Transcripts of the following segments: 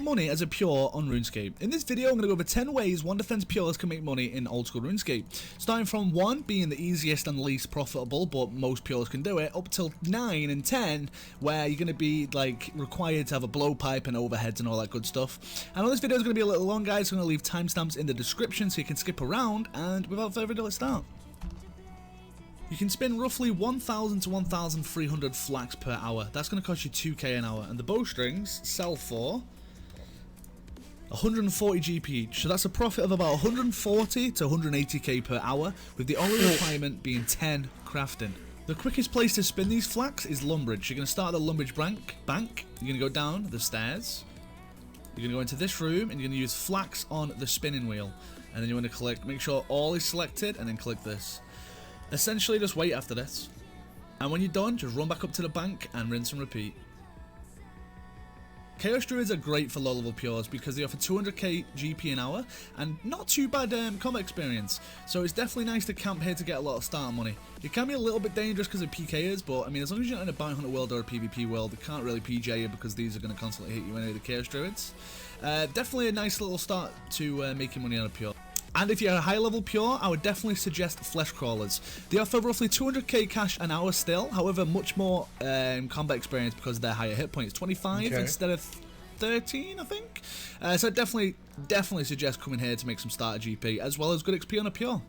Money as a pure on RuneScape. In this video I'm going to go over 10 ways one defense pures can make money in old school RuneScape. Starting from 1 being the easiest and least profitable, but most pures can do it, up till 9 and 10 where you're going to be like required to have a blowpipe and overheads and all that good stuff. I know this video is going to be a little long, guys, so I'm going to leave timestamps in the description so you can skip around, and without further ado, let's start. You can spin roughly 1,000 to 1,300 flax per hour. That's going to cost you 2k an hour, and the bowstrings sell for 140 GP each, so that's a profit of about 140 to 180k per hour, with the only requirement being 10 crafting. The quickest place to spin these flax is Lumbridge. You're going to start at the Lumbridge bank, you're going to go down the stairs, you're going to go into this room, and you're going to use flax on the spinning wheel, and then you want to click, make sure all is selected, and then click this. Essentially just wait after this, and when you're done, just run back up to the bank and rinse and repeat. Chaos Druids are great for low level pures because they offer 200k GP an hour and not too bad combat experience, so it's definitely nice to camp here to get a lot of starter money. It can be a little bit dangerous because of PKers, but I mean, as long as you're not in a bounty hunter world or a PvP world, they can't really PJ you because these are going to constantly hit you anyway, the Chaos Druids. Definitely a nice little start to making money on a pure. And if you're a high level pure, I would definitely suggest Flesh Crawlers. They offer roughly 200k cash an hour still, however much more combat experience because of their higher hit points, 25 instead of 13 I think. So definitely suggest coming here to make some starter GP as well as good XP on a pure.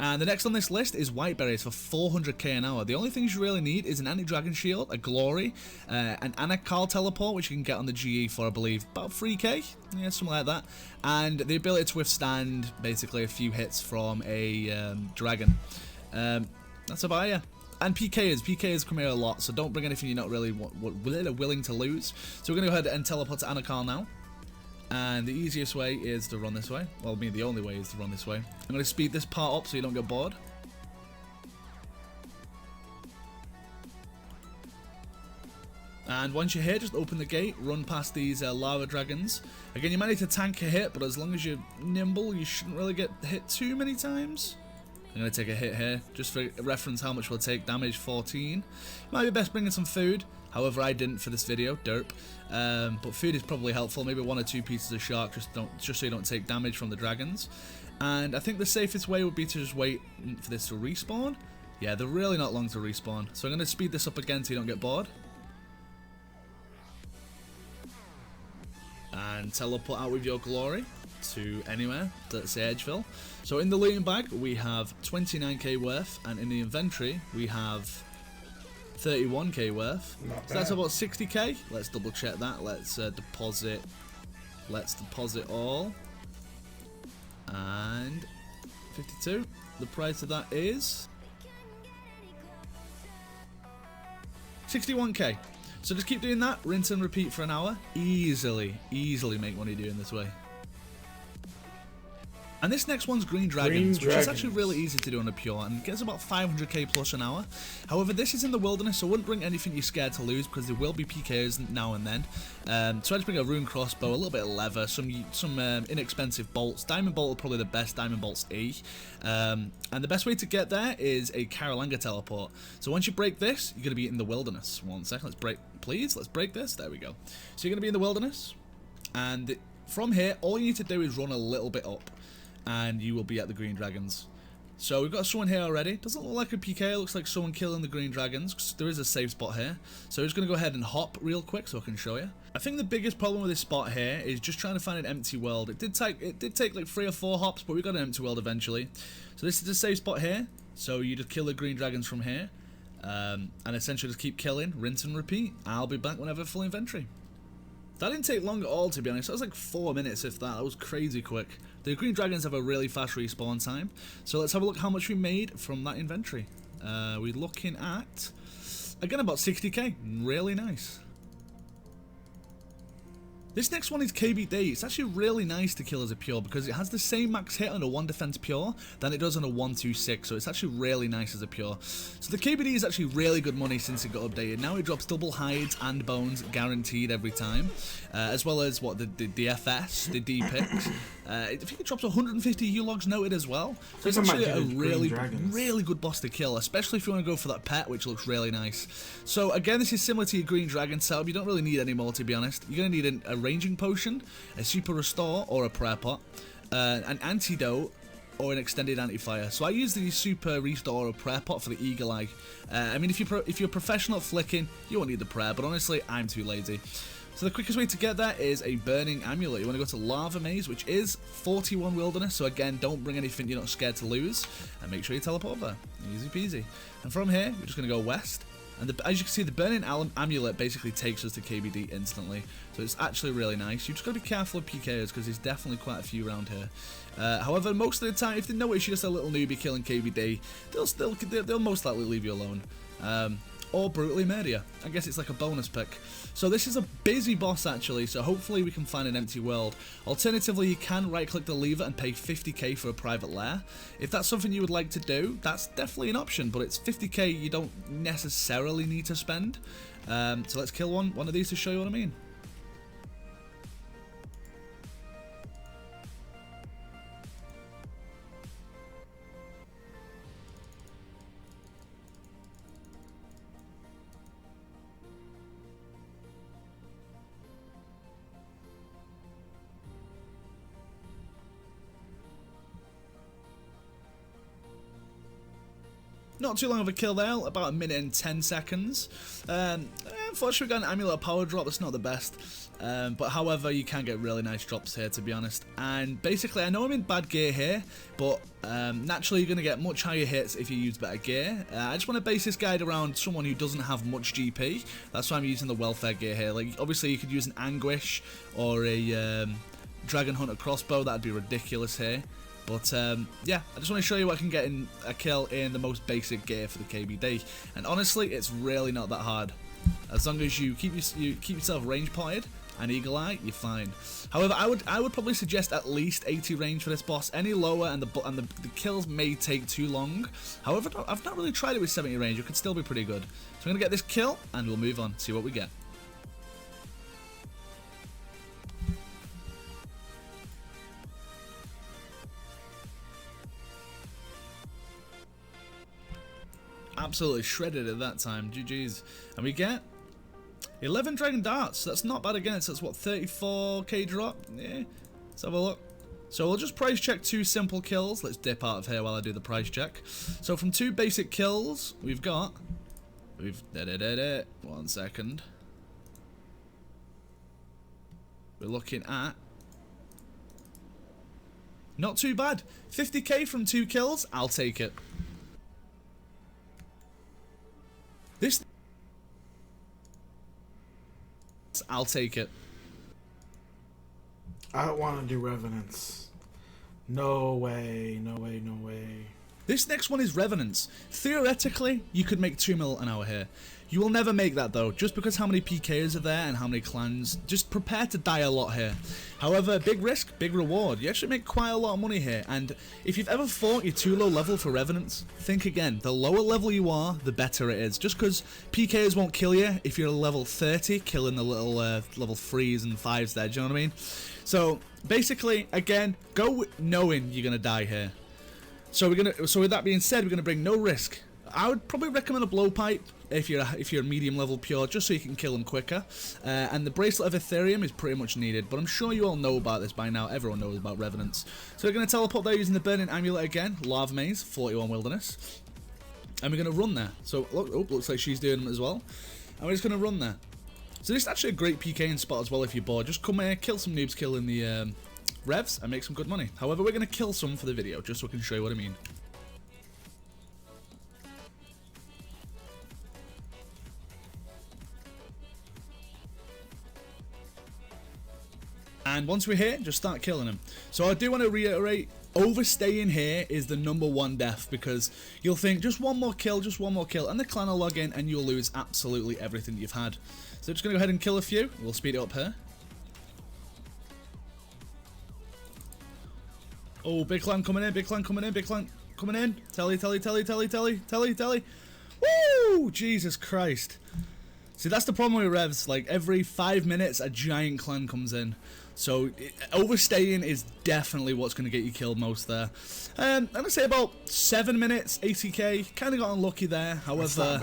And the next on this list is Whiteberries for 400k an hour. The only things you really need is an anti-dragon shield, a glory, an Anakal teleport, which you can get on the GE for, I believe, about 3k, yeah, something like that, and the ability to withstand basically a few hits from a dragon. That's about it, yeah. And PKers come here a lot, so don't bring anything you're not really willing to lose. So we're going to go ahead and teleport to Anakal now. And the easiest way is to run this way. Well, I mean, the only way is to run this way. I'm going to speed this part up so you don't get bored. And once you're here, just open the gate, run past these lava dragons. Again, you might need to tank a hit, but as long as you're nimble, you shouldn't really get hit too many times. I'm going to take a hit here, just for reference how much we'll take. Damage 14. Might be best bringing some food. However, I didn't for this video, derp. But food is probably helpful. Maybe 1 or 2 pieces of shark, just so you don't take damage from the dragons. And I think the safest way would be to just wait for this to respawn. Yeah, they're really not long to respawn. So I'm going to speed this up again so you don't get bored. And teleport out with your glory to anywhere, let's say Edgeville. So in the looting bag we have 29k worth, and in the inventory we have 31k worth. So that's about 60k. Let's double check that. Let's deposit. Let's deposit all. And 52. The price of that is 61k. So just keep doing that, rinse and repeat for an hour. Easily make money doing this way. And this next one's Green Dragons, which is actually really easy to do on a pure and gets about 500k plus an hour. However, this is in the wilderness, so I wouldn't bring anything you're scared to lose because there will be PKs now and then. So I just bring a rune crossbow, a little bit of leather, some inexpensive bolts. Diamond bolt are probably the best, Diamond bolt's E. And the best way to get there is a Karalanga teleport. So once you break this, you're going to be in the wilderness. 1 second, let's break this. There we go. So you're going to be in the wilderness, and from here, all you need to do is run a little bit up, and you will be at the Green Dragons. So we've got someone here already. Doesn't look like a PK, it looks like someone killing the Green Dragons, because there is a safe spot here. So I'm just going to go ahead and hop real quick so I can show you. I think the biggest problem with this spot here is just trying to find an empty world. It did take like 3 or 4 hops, but we got an empty world eventually. So this is a safe spot here. So you just kill the Green Dragons from here. And essentially just keep killing, rinse and repeat. I'll be back whenever full inventory. That didn't take long at all, to be honest. That was like 4 minutes, if that. That was crazy quick. The Green Dragons have a really fast respawn time. So let's have a look how much we made from that inventory. We're looking at, again, about 60k. Really nice. This next one is KBD. It's actually really nice to kill as a pure because it has the same max hit on a 1 defense pure than it does on a 1-2-6, so it's actually really nice as a pure. So the KBD is actually really good money since it got updated. Now it drops double hides and bones guaranteed every time, as well as what the FS, the D picks. I think it drops 150 U-logs noted as well. So it's actually a really good boss to kill, especially if you want to go for that pet, which looks really nice. So again, this is similar to your green dragon setup. You don't really need any more, to be honest. You're going to need a ranging potion, a super restore or a prayer pot, an antidote, or an extended anti-fire. So I use the super restore or prayer pot for the eagle eye. I mean, if you're professional at flicking, you won't need the prayer, but honestly, I'm too lazy. So the quickest way to get that is a burning amulet. You want to go to Lava Maze, which is 41 wilderness. So again, don't bring anything you're not scared to lose, and make sure you teleport there. Easy peasy. And from here, we're just going to go west. And as you can see, the burning amulet basically takes us to KBD instantly. So it's actually really nice. You just got to be careful of PKs because there's definitely quite a few around here. However, most of the time, if they notice you're just a little newbie killing KBD, they'll most likely leave you alone. Or brutally murder you. I guess it's like a bonus pick. So this is a busy boss actually, so hopefully we can find an empty world. Alternatively, you can right click the lever and pay 50k for a private lair. If that's something you would like to do, that's definitely an option, but it's 50k you don't necessarily need to spend. So let's kill one of these to show you what I mean. Not too long of a kill there, about a minute and 10 seconds. Unfortunately, we got an amulet power drop, that's not the best. But however, you can get really nice drops here, to be honest. And basically, I know I'm in bad gear here, but naturally you're going to get much higher hits if you use better gear. I just want to base this guide around someone who doesn't have much GP. That's why I'm using the welfare gear here. Like, obviously, you could use an Anguish or a Dragon Hunter crossbow. That'd be ridiculous here. But yeah, I just want to show you what I can get in a kill in the most basic gear for the KBD. And honestly, it's really not that hard. As long as you keep yourself range potted and eagle eye, you're fine. However, I would probably suggest at least 80 range for this boss. Any lower and the kills may take too long. However, I've not really tried it with 70 range. It could still be pretty good. So I'm gonna get this kill and we'll move on, see what we get. Absolutely shredded at that time, GG's. And we get 11 dragon darts. That's not bad again. That's what, 34k drop? Yeah, let's have a look. So we'll just price check 2 simple kills. Let's dip out of here while I do the price check. So from 2 basic kills, we've 1 second. We're looking at not too bad. 50k from 2 kills. I'll take it. I'll take it. I don't want to do Revenants. No way, no way, no way. This next one is Revenants. Theoretically, you could make 2 mil an hour here. You will never make that though, just because how many PKs are there and how many clans. Just prepare to die a lot here. However, big risk, big reward. You actually make quite a lot of money here, and if you've ever thought you're too low level for Revenants, think again. The lower level you are, the better it is. Just because PKs won't kill you if you're a level 30, killing the little level 3s and 5s there, do you know what I mean? So, basically, again, go knowing you're going to die here. So with that being said, we're going to bring no risk. I would probably recommend a blowpipe if you're a medium level pure, just so you can kill them quicker. And the bracelet of Ethereum is pretty much needed, but I'm sure you all know about this by now. Everyone knows about Revenants. So we're going to teleport there using the burning amulet again. Lava Maze, 41 wilderness, and we're going to run there. So looks like she's doing them as well, and we're just going to run there. So this is actually a great PKing spot as well if you're bored. Just come here, kill some noobs, killing the revs, and make some good money. However, we're going to kill some for the video, just so I can show you what I mean. And once we're here, just start killing them. So I do want to reiterate, overstaying here is the #1 death, because you'll think just one more kill, and the clan will log in and you'll lose absolutely everything you've had. So just going to go ahead and kill a few. We'll speed it up here. Oh, big clan coming in, big clan coming in, big clan coming in. Telly. Woo! Jesus Christ. See, that's the problem with revs. Like, every 5 minutes, a giant clan comes in. So, overstaying is definitely what's going to get you killed most there. I'm going to say about 7 minutes, 80k. Kind of got unlucky there. However,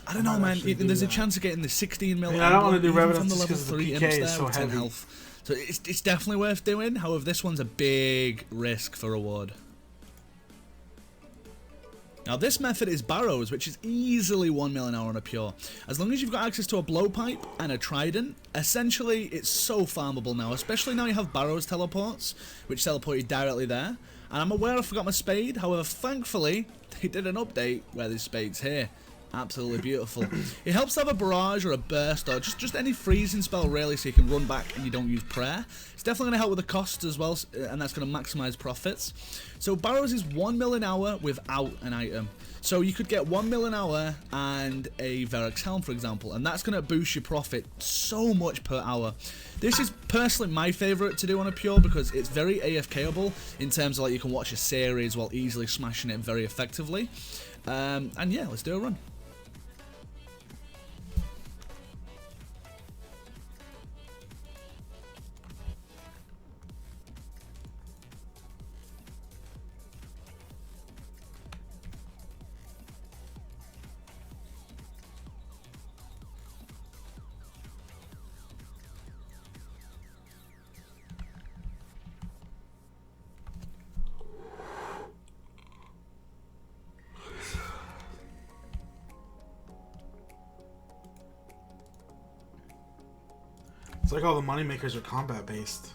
I don't know, man. There's a chance of getting the 16 mil. I don't want to do revenants from the level 3 imps there so with 10 health. So, it's definitely worth doing. However, this one's a big risk for reward. Now this method is barrows, which is easily 1 mil an hour on a pure. As long as you've got access to a blowpipe and a trident, essentially it's so farmable now, especially now you have barrows teleports, which teleport you directly there. And I'm aware I forgot my spade, however thankfully they did an update where there's spades here. Absolutely beautiful. It helps to have a barrage or a burst or just any freezing spell really, so you can run back and you don't use prayer. It's definitely going to help with the costs as well, and that's going to maximise profits. So barrows is 1 mil an hour without an item. So you could get 1 mil an hour and a Verix helm, for example, and that's going to boost your profit so much per hour. This is personally my favourite to do on a pure because it's very AFKable in terms of like you can watch a series while easily smashing it very effectively. And yeah, let's do a run. It's like all the moneymakers are combat based.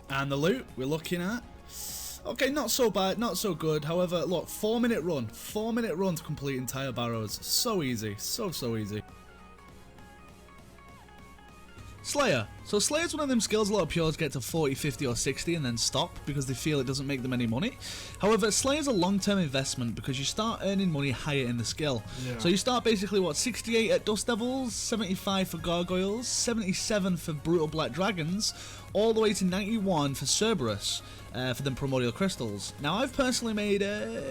And the loot we're looking at. Okay, not so bad, not so good. However, look, 4-minute run. 4-minute run to complete entire barrows. So easy. So easy. Slayer. So Slayer's one of them skills a lot of pures get to 40, 50 or 60 and then stop because they feel it doesn't make them any money. However, Slayer's a long-term investment because you start earning money higher in the skill. Yeah. So you start basically, what, 68 at Dust Devils, 75 for Gargoyles, 77 for Brutal Black Dragons, all the way to 91 for Cerberus. For them primordial crystals. Now I've personally made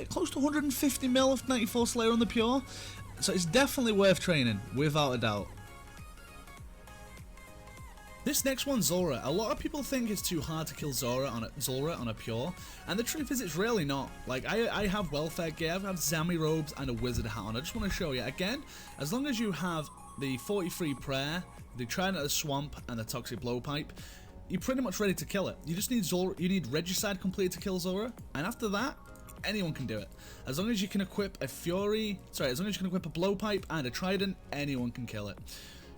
close to 150 mil of 94 Slayer on the pure, so it's definitely worth training, without a doubt. This next one, Zora. A lot of people think it's too hard to kill Zora on a pure, and the truth is it's really not. Like, I have welfare gear, I have Zami robes and a wizard hat on. I just want to show you, again, as long as you have the 43 prayer, the Trident of the Swamp, and the Toxic Blowpipe, you're pretty much ready to kill it. You just need Zora, you need Regicide completed to kill Zora, and after that, anyone can do it. As long as you can equip a Fury, as long as you can equip a Blowpipe and a Trident, anyone can kill it.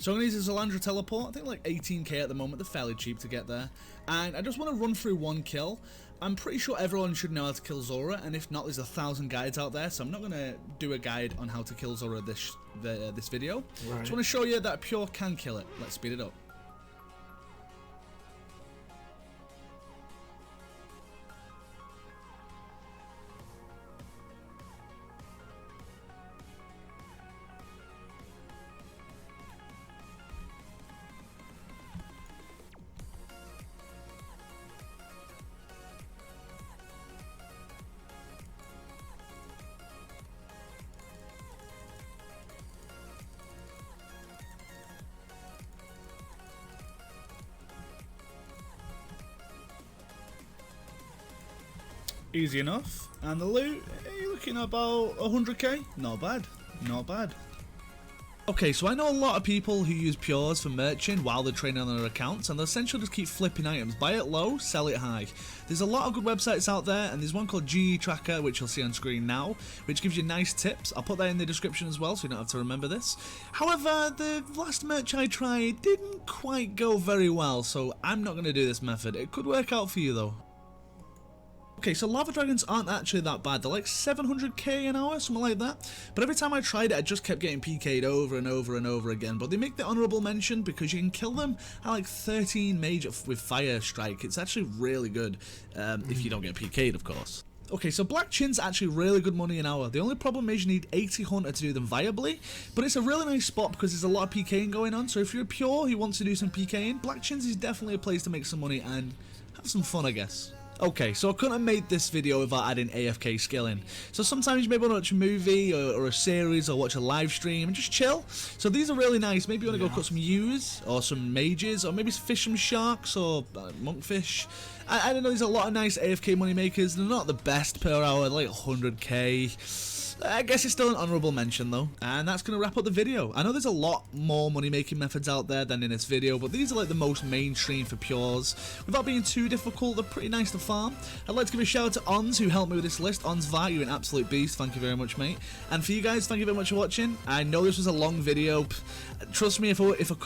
So I'm going to use a Zalandra teleport. I think like 18k at the moment, they're fairly cheap to get there. And I just want to run through one kill. I'm pretty sure everyone should know how to kill Zora, and if not, there's 1,000 guides out there, so I'm not going to do a guide on how to kill Zora this video. Right. Just want to show you that pure can kill it. Let's speed it up. Easy enough. And the loot, you're looking at about 100k. Not bad. Not bad. Okay, so I know a lot of people who use pures for merching while they're training on their accounts, and they'll essentially just keep flipping items. Buy it low, sell it high. There's a lot of good websites out there, and there's one called GE Tracker, which you'll see on screen now, which gives you nice tips. I'll put that in the description as well, so you don't have to remember this. However, the last merch I tried didn't quite go very well, so I'm not going to do this method. It could work out for you though. Okay, so lava dragons aren't actually that bad. They're like 700k an hour, something like that. But every time I tried it, I just kept getting PK'd over and over and over again. But they make the honourable mention because you can kill them at like 13 mage with fire strike. It's actually really good if you don't get PK'd, of course. Okay, so Black Chin's actually really good money an hour. The only problem is you need 80 Hunter to do them viably, but it's a really nice spot because there's a lot of PKing going on. So if you're a pure who wants to do some PKing, Black Chin's is definitely a place to make some money and have some fun, I guess. Okay, so I couldn't have made this video without adding AFK skilling. So sometimes you maybe want to watch a movie or a series or watch a live stream and just chill. So these are really nice. Maybe you want to go cut some ewes or some mages or maybe fish some sharks or monkfish. I don't know, there's a lot of nice AFK money makers. They're not the best per hour, they're like 100k. I guess it's still an honourable mention though. And that's going to wrap up the video. I know there's a lot more money making methods out there than in this video, but these are like the most mainstream for pures. Without being too difficult, they're pretty nice to farm. I'd like to give a shout out to Ons who helped me with this list. Ons Vi, you're an absolute beast. Thank you very much, mate. And for you guys, thank you very much for watching. I know this was a long video. Trust me, if I could have